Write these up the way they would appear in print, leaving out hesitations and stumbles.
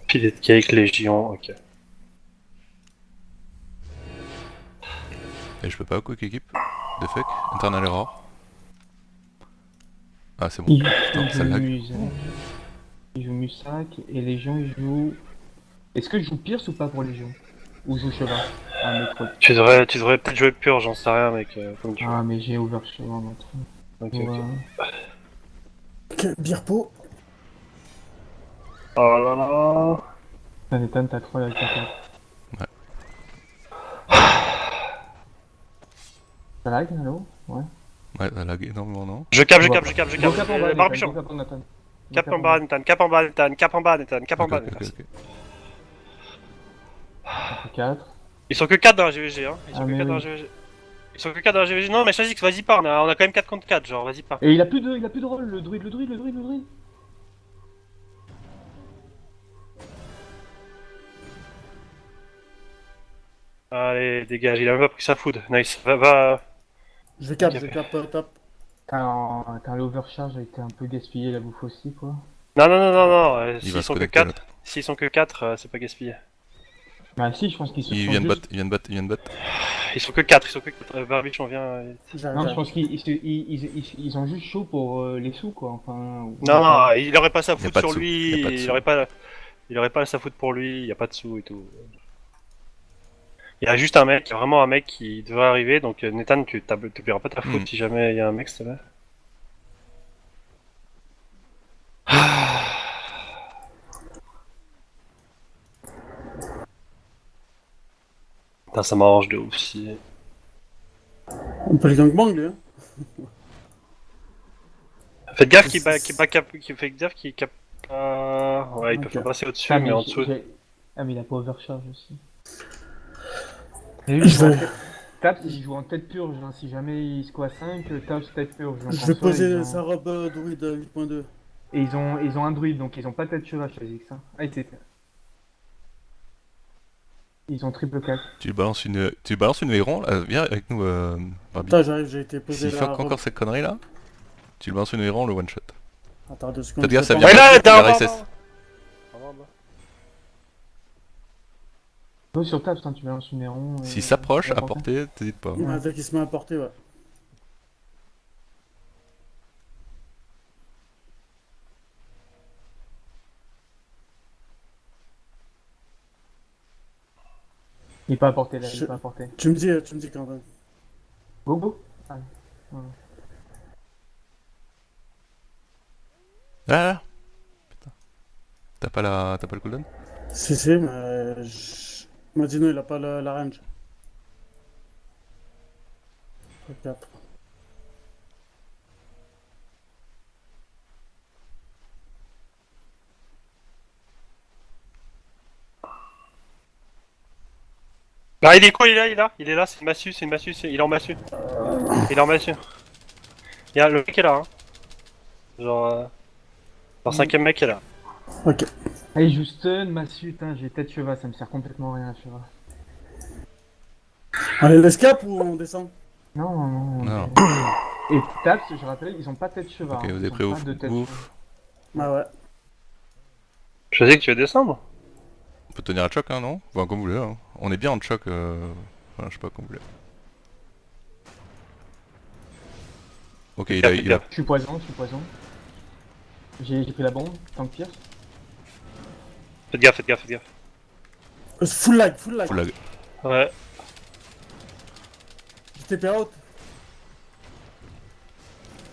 Filet de cake, Légion, ok. Et je peux pas quick équipe de fuck. Internal error. Ah c'est bon. Il Putain, joue ça lag. Musak, il joue Musak, et Légion il joue... Est-ce que je joue Pierce ou pas pour Légion? Ou je joue Cheval? Ah mais trop... Tu devrais peut-être jouer pur, j'en sais rien, mec, comme tu Ah mais j'ai ouvert Cheval en entrant. veux. Ok, Ouais. ok. Birpo. Oh là là. Ça m'étonne, t'as 3 avec ta 4. Ouais. Ça lag, allô? Ouais. Ouais, ça lag énormément, non? Je cap. Go cap en bas, Barbichon. go cap en Nathan. Cap en bas, Nathan, cap en bas, Nathan, cap en bas, Nathan, cap en Ok, bas, ok, Nathan. ok, ok. Après 4. Ils sont que 4 dans la GVG, hein. Ils Ah, sont que mais 4 dans la oui. GVG. Ils sont que 4 dans la GVG. Non, mais Chazix, vas-y pas, on a quand même 4 contre 4, genre, vas-y pas. Et il a plus de rôle, le druide. Allez, dégage, il a même pas pris sa food. Nice, va. Je cap, Ok. je cap top. T'as l'overcharge a été un peu gaspillé la bouffe aussi, quoi. Non, Il s'ils va se sont que connecter, 4, s'ils sont que 4, c'est pas gaspillé. Bah si, je pense qu'ils se Il sont vient de juste... bot, il vient de bot, il vient de bot. Ils sont que 4, ils sont que 4. Barbichon, viens. Non, je pense qu'ils ont juste chaud pour les sous, quoi, enfin... ou- Non, il aurait pas sa Y a foot pas de sur sous, lui, y a pas de il sous. aurait pas sa foot pour lui, y a pas de sous et tout. Il y a juste un mec, vraiment un mec qui devrait arriver, donc Nathan, tu t'oublieras pas ta foot si jamais il y a un mec, s'il te plaît. Putain, ça m'arrange de ouf si. On peut les gangbang lui, hein. Faites gaffe qu'il fait gaffe qu'il cap pas. Ouais, il peut Ok. pas passer au-dessus, Ah, mais en dessous. Ah, mais il a pas overcharge aussi. Je vais, Taps, il joue en tête purge, hein. Si jamais il squat 5, Taps tête purge. Donc je en vais soi, poser ils ont- sa robe druide 8.2. Et ils ont un druide, donc ils ont pas tête cheval, Chazix. Hein. Ah, ils ont triple 4. Tu balances une Héron là, viens avec nous, Barbie. Attends, j'arrive, j'ai été posé S'il la fuck robe. encore cette connerie là, tu le balances une Héron, le one shot. Attends 2 secondes. Faites gaffe, ça je vient vais Ouais, pas- là, il t'es a en bas, RSS. Toi sur Taps, hein, tu balances une Néron. S'il s'approche à portée, t'hésites pas. Ouais, dès qu'il se met à porter, ouais. Il est pas à portée là, il est pas à portée. Tu me dis quand même. Go. Ah, Ah putain. T'as pas le cooldown? Si, mais... Madino, il a pas la range. 4. Bah, il est quoi, il est là, c'est une massue, il est en massue. Il est en massue. Il y a le mec est là, hein. Genre, cinquième mec est là. Ok. Allez, il joue stun, massue, j'ai tête cheval, ça me sert complètement à rien, cheval. Allez, l'escape ou on descend? Non. Non. Et Taps, je rappelle, ils ont pas tête cheval. Ok, hein. vous Ils avez ont pris pas de tête ouf. Ah ouais. Je sais que tu veux descendre. On peut tenir à choc, hein, non? Enfin, comme vous voulez, hein. On est bien en choc, enfin, je sais pas, comme vous voulez. Ok, il a... Je suis poison. J'ai pris la bombe, tant que pire. Faites gaffe. Full lag. Full lag. Ouais. Je TP out.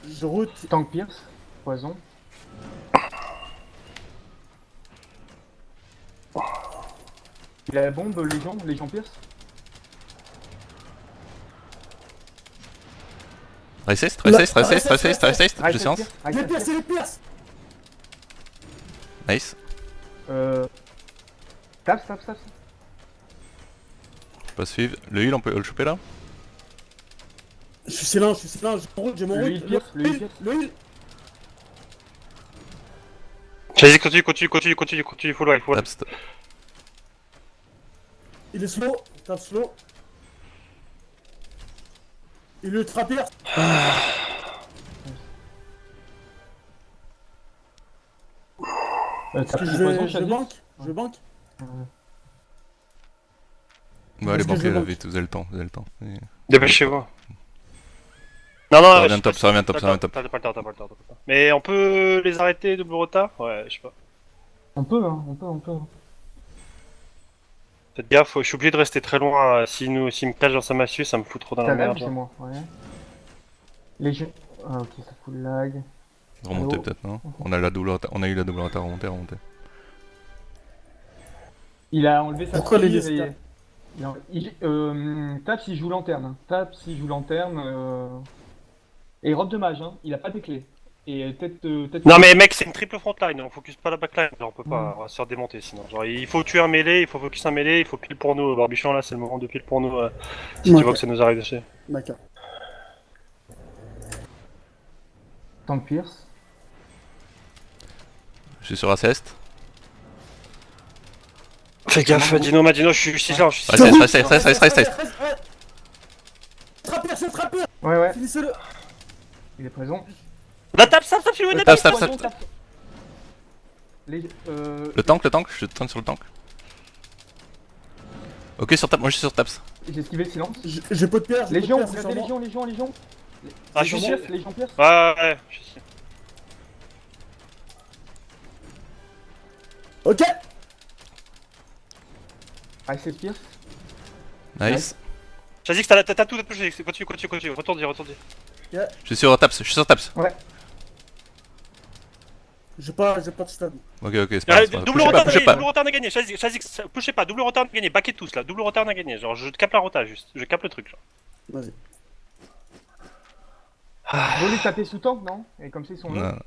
Je route. Tank Pierce, poison. Il a la bombe, Légion Pierce. Resist, je séance. Les pierces. Nice. Taps. Je peux suivre. Le heal, on peut le choper là? Je suis silence, j'ai mon Le route. heal pierce, le heal pierce. Le heal. Vas-y, continue, full life, full life. Taps. Il est slow, tape slow. Il est ultra pierce. T'as Est-ce que pris je poison, vais Shadix banque? Je banque? Bah allez, Est-ce que je banquez là, banque vite, vous avez le temps, vous avez le temps. Et- Dépêchez-vous. Non, non, Ça je revient sais top, pas ça revient top, t'as ça revient top. T'as pas le temps, t'as pas le temps, t'as pas le temps. Mais on peut les arrêter, double retard? Ouais, je sais pas. On peut, hein, on peut. Faites gaffe, je suis obligé de rester très loin. S'il me cache dans sa massue, ça me fout trop dans la Ça lag, merde. c'est genre. moi, ouais. Légion. Ah, ok, ça fout le lag. Remontez Allô peut-être, non? On a eu la double retard, remontez, remontez. Il a enlevé sa Pourquoi les spire listes Taps il joue lanterne. Hein. Taps il joue lanterne. Et robe de mage, hein. Il a pas des clés. Et peut-être. Non mais mec, c'est une triple frontline, on focus pas la backline, genre, on peut pas, on va se faire démonter sinon. Genre, il faut tuer un mêlée, il faut focus un mêlée, il faut pile pour nous. Barbichon là, c'est le moment de pile pour nous. Si Ok. tu vois que ça nous arrive dessus. D'accord. Tank Pierce. Je suis sur Acest. Fais gaffe, Madino, je suis là, je suis Reste. Trapper! Ouais. Finissez-le! Il est présent. La tape, ça, tu Le veux tape, Poison, tape. Le tank, je traîne sur le tank. Ok, sur Taps, moi je suis sur Taps. J'ai esquivé le silence. J'ai pas de pierre, j'ai Légion, pas de pierre, c'est regardez sur moi. Légion. Ah, je suis sûr. Légion Pierce. Ouais, je suis sûr. Ok! Ah, c'est Pierce. Nice. Chazix, t'as tout touché, continue, retourne dire. Je suis sur Taps, Ouais. J'ai pas de stun. Ok, c'est pas grave. Double retard à gagner, Chazix, poussez pas, double retard à gagner, backez tous là, double retard à gagner, genre je capte la rota juste, je capte le truc genre. Vas-y. Vous voulez taper sous tank, non? Et comme ça ils sont là. Non.